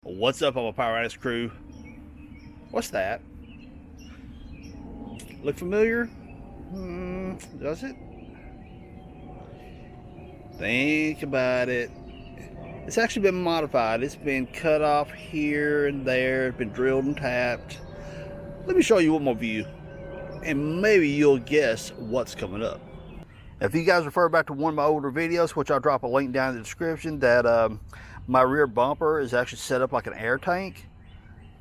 What's up, all my Power Addicts crew? What's that? Look familiar? Does it? Think about it. It's actually been modified. It's been cut off here and there. It's been drilled and tapped. Let me show you one more view, and maybe you'll guess what's coming up. If you guys refer back to one of my older videos, which I'll drop a link down in the description, that my rear bumper is actually set up like an air tank.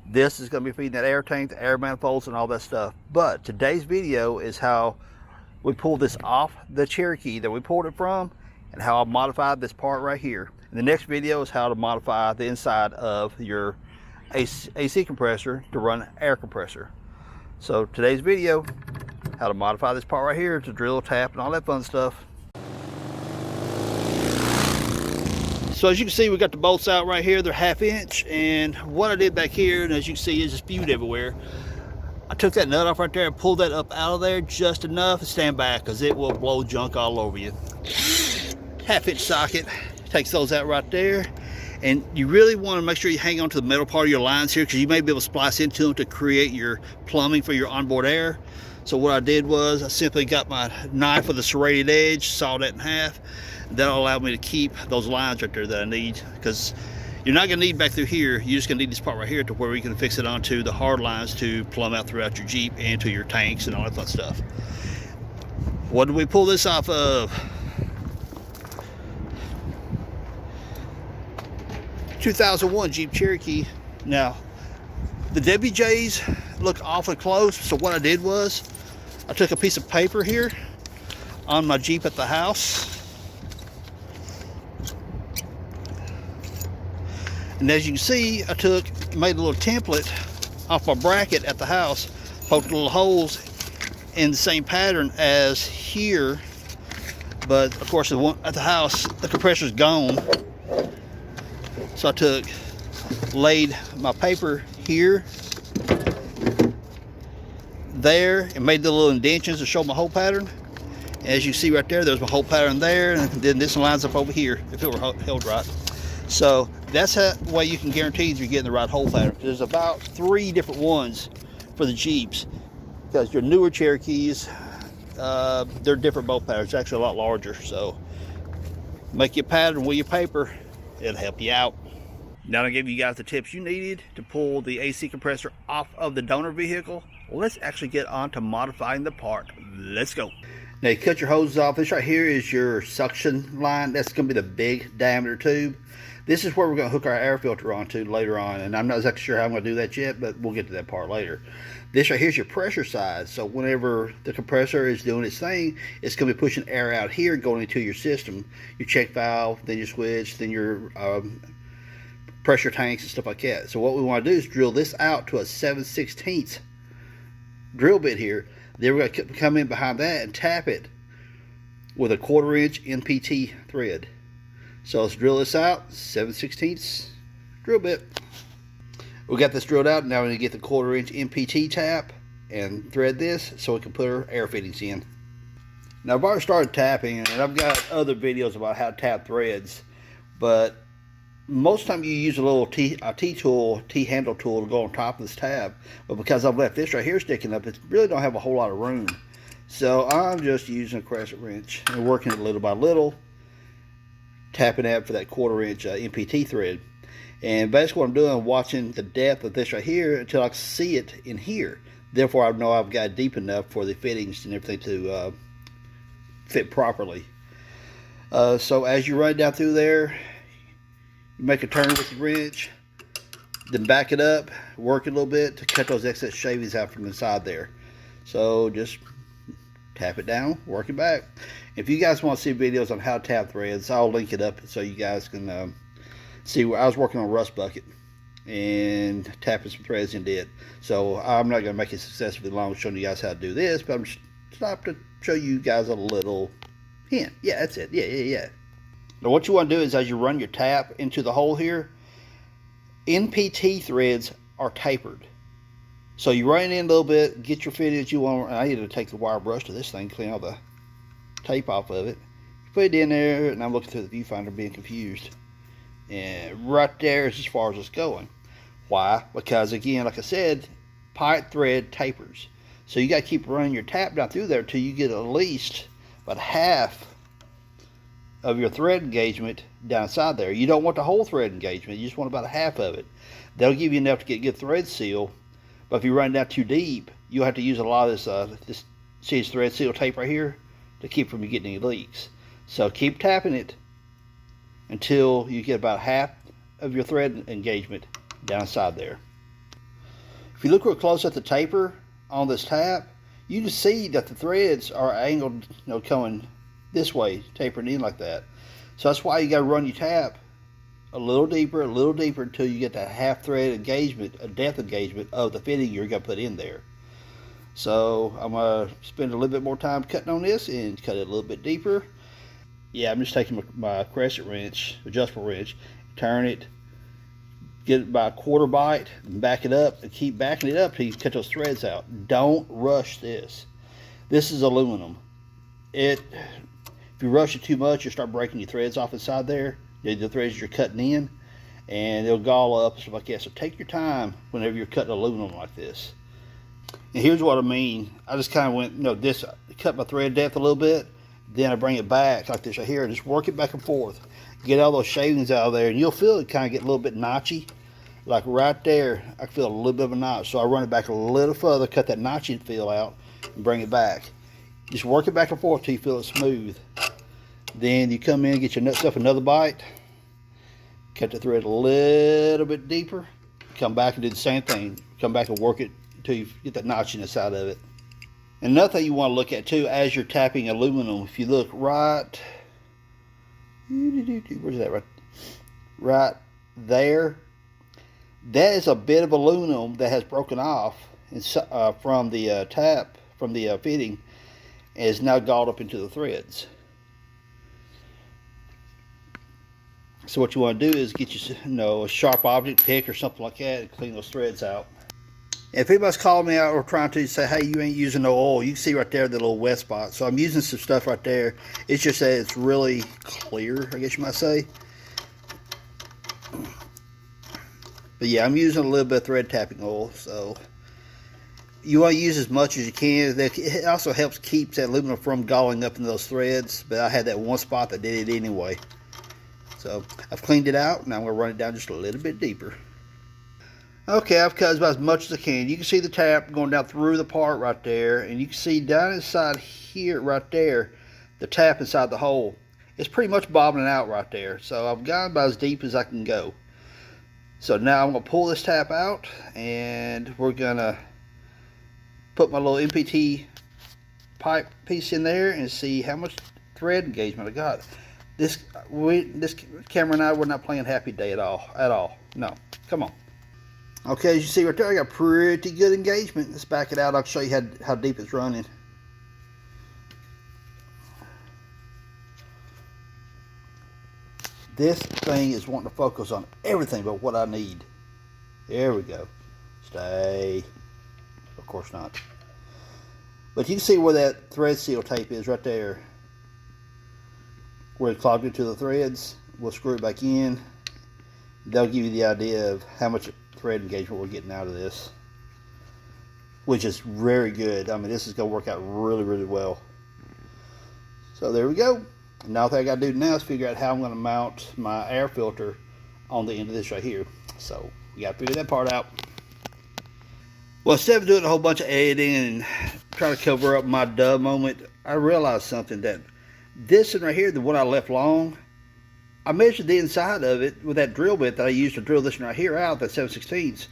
This is going to be feeding that air tank, the air manifolds, and all that stuff. But today's video is how we pulled this off the Cherokee that we pulled it from, and how I modified this part right here. And the next video is how to modify the inside of your AC compressor to run air compressor. So today's video, how to modify this part right here to drill, tap, and all that fun stuff. So as you can see, we got the bolts out right here. They're 1/2 inch, and what I did back here, and as you can see, is just spewed everywhere. I took that nut off right there and pulled that up out of there just enough to stand back, because it will blow junk all over you. 1/2 inch socket takes those out right there, and you really want to make sure you hang on to the metal part of your lines here, because you may be able to splice into them to create your plumbing for your onboard air. So what I did was I simply got my knife with a serrated edge, sawed that in half. That'll allow me to keep those lines right there that I need, because you're not going to need back through here. You're just going to need this part right here to where we can fix it onto the hard lines to plumb out throughout your Jeep and to your tanks and all that fun stuff. What did we pull this off of? 2001 Jeep Cherokee. Now, the WJs look awfully close, so what I did was I took a piece of paper here on my Jeep at the house, and as you can see, I made a little template off my bracket at the house, poked little holes in the same pattern as here, but of course the one at the house, the compressor's gone. So I laid my paper here, there, and made the little indentions to show my hole pattern. As you see right there, there's my hole pattern there, and then this lines up over here if it were held right. So that's the way you can guarantee you're getting the right hole pattern. There's about 3 different ones for the Jeeps, because your newer Cherokees, they're different bolt patterns. It's actually a lot larger. So make your pattern with your paper. It'll help you out. Now I gave you guys the tips you needed to pull the AC compressor off of the donor vehicle. Let's actually get on to modifying the part. Let's go. Now you cut your hoses off. This right here is your suction line. That's going to be the big diameter tube. This is where we're going to hook our air filter onto later on, and I'm not exactly sure how I'm going to do that yet, but we'll get to that part later. This right here is your pressure side. So whenever the compressor is doing its thing, it's going to be pushing air out here going into your system, your check valve, then your switch, then your pressure tanks and stuff like that. So what we want to do is drill this out to a 7/16 drill bit here. Then we're going to come in behind that and tap it with a 1/4 inch NPT thread. So let's drill this out, 7/16 drill bit. We got this drilled out. Now we need to get the 1/4 inch NPT tap and thread this so we can put our air fittings in. Now I've already started tapping, and I've got other videos about how to tap threads, but most of the time you use a little T-handle tool to go on top of this tab. But because I've left this right here sticking up, it really don't have a whole lot of room. So I'm just using a crescent wrench and working it little by little, tapping out for that 1/4 inch NPT thread. And basically what I'm doing, I'm watching the depth of this right here until I see it in here. Therefore I know I've got it deep enough for the fittings and everything to fit properly. So as you run down through there, you make a turn with the wrench, then back it up, work it a little bit to cut those excess shavings out from inside there. So just tap it down, work it back. If you guys want to see videos on how to tap threads, I'll link it up so you guys can see where I was working on a rust bucket and tapping some threads into it. So I'm not going to make it successfully long showing you guys how to do this, but I'm just stopping to show you guys a little hint. Yeah, that's it. Yeah. Now what you want to do is, as you run your tap into the hole here, NPT threads are tapered. So you run it in a little bit, get your fittings you want. I need to take the wire brush to this thing, clean all the tape off of it. Put it in there, and I'm looking through the viewfinder being confused. And right there is as far as it's going. Why? Because again, like I said, pipe thread tapers. So you got to keep running your tap down through there till you get at least about half of your thread engagement down inside there. You don't want the whole thread engagement. You just want about a half of it. That'll give you enough to get good thread seal. But if you run down too deep, you'll have to use a lot of this thread seal tape right here to keep from you getting any leaks. So keep tapping it until you get about half of your thread engagement down inside there. If you look real close at the taper on this tap, you can see that the threads are angled, coming this way, tapering in like that. So that's why you got to run your tap a little deeper until you get that half thread engagement, a depth engagement of the fitting you're going to put in there. So I'm going to spend a little bit more time cutting on this and cut it a little bit deeper. Yeah, I'm just taking my crescent wrench, adjustable wrench, turn it, get it about a quarter bite, and back it up, and keep backing it up till you cut those threads out. Don't rush this. This is aluminum. If you rush it too much, you'll start breaking your threads off inside there, the threads you're cutting in, and they'll gall up and stuff like that. So take your time whenever you're cutting aluminum like this. And here's what I mean. I just kind of went, cut my thread depth a little bit, then I bring it back like this right here, and just work it back and forth. Get all those shavings out of there, and you'll feel it kind of get a little bit notchy. Like right there, I feel a little bit of a notch. So I run it back a little further, cut that notching feel out, and bring it back. Just work it back and forth till you feel it smooth. Then you come in, get yourself another bite, cut the thread a little bit deeper, come back and do the same thing. Come back and work it until you get that notchiness out of it. And another thing you want to look at too, as you're tapping aluminum, if you look right, where's that? Right there, that is a bit of aluminum that has broken off from the tap, from the fitting, and is now galled up into the threads. So what you want to do is get a sharp object pick or something like that and clean those threads out. If anybody's calling me out or trying to say, hey, you ain't using no oil, you can see right there the little wet spot. So I'm using some stuff right there. It's just that it's really clear, I guess you might say. But yeah, I'm using a little bit of thread tapping oil. So you want to use as much as you can. It also helps keep that aluminum from galling up in those threads. But I had that one spot that did it anyway. So I've cleaned it out. Now I'm going to run it down just a little bit deeper. Okay, I've cut about as much as I can. You can see the tap going down through the part right there, and you can see down inside here, right there, the tap inside the hole. It's pretty much bobbing out right there. So I've gone about as deep as I can go. So now I'm going to pull this tap out, and we're going to put my little MPT pipe piece in there and see how much thread engagement I got. This camera and I, we're not playing Happy Day at all. No, come on. Okay, as you see right there, I got pretty good engagement. Let's back it out. I'll show you how deep it's running. This thing is wanting to focus on everything but what I need. There we go. Stay. Of course not. But you can see where that thread seal tape is right there. Where it clogged into the threads. We'll screw it back in. That'll give you the idea of how much thread engagement we're getting out of this, which is very good. I mean, this is going to work out really, really well. So there we go. Now what I got to do now is figure out how I'm going to mount my air filter on the end of this right here. So we got to figure that part out. Well, instead of doing a whole bunch of editing and trying to cover up my duh moment, I realized something, that this one right here, the one I left long, I measured the inside of it with that drill bit that I used to drill this one right here out, that 7/16,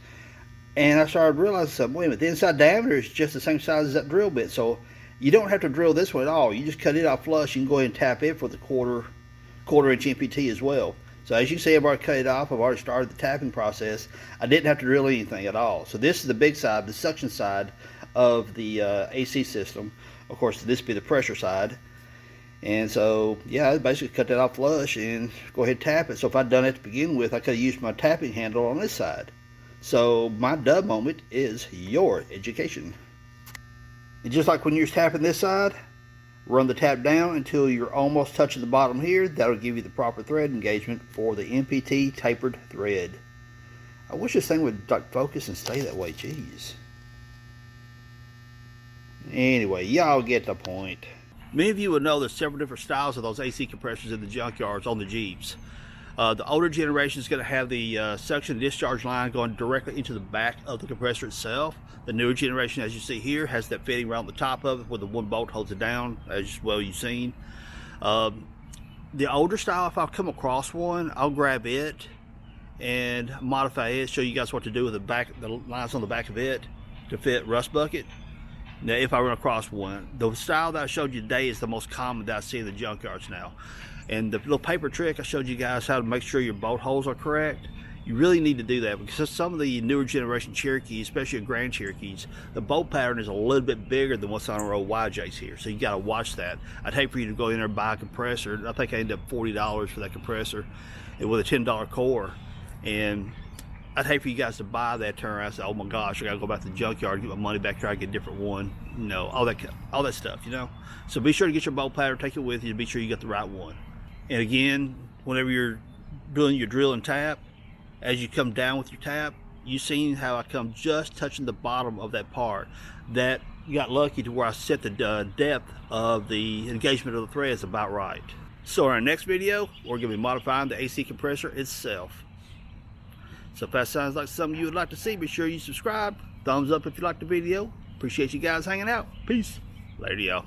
and I started realizing something. Wait a minute, the inside diameter is just the same size as that drill bit, so you don't have to drill this one at all. You just cut it off flush. You can go ahead and tap it for the quarter inch MPT as well. So as you can see, I've already cut it off. I've already started the tapping process. I didn't have to drill anything at all. So this is the big side, the suction side of the AC system. Of course, this would be the pressure side. And so, yeah, I basically cut that off flush and go ahead and tap it. So if I'd done it to begin with, I could have used my tapping handle on this side. So my duh moment is your education. And just like when you're tapping this side, Run the tap down until you're almost touching the bottom here. That'll give you the proper thread engagement for the MPT tapered thread. I wish this thing would like focus and stay that way. Jeez. Anyway, y'all get the point. Many of you will know there's several different styles of those AC compressors in the junkyards on the Jeeps. The older generation is going to have the suction discharge line going directly into the back of the compressor itself. The newer generation, as you see here, has that fitting right on the top of it where the one bolt holds it down, as well you've seen. The older style, if I come across one, I'll grab it and modify it, show you guys what to do with the lines on the back of it to fit rust bucket. Now, if I run across one, the style that I showed you today is the most common that I see in the junkyards now. And the little paper trick I showed you guys how to make sure your bolt holes are correct, you really need to do that, because some of the newer generation Cherokees, especially Grand Cherokees, the bolt pattern is a little bit bigger than what's on our old YJs here. So you got to watch that. I'd hate for you to go in there and buy a compressor. I think I ended up $40 for that compressor and with a $10 core. And I'd hate for you guys to buy that, turn around and say, oh my gosh, I gotta go back to the junkyard, get my money back, try to get a different one. You know, all that stuff, you know. So be sure to get your bolt pattern, take it with you to be sure you got the right one. And again, whenever you're doing your drill and tap, as you come down with your tap, you've seen how I come just touching the bottom of that part. That got lucky to where I set the depth of the engagement of the threads about right. So in our next video, we're gonna be modifying the AC compressor itself. So if that sounds like something you would like to see, be sure you subscribe. Thumbs up if you like the video. Appreciate you guys hanging out. Peace. Later, y'all.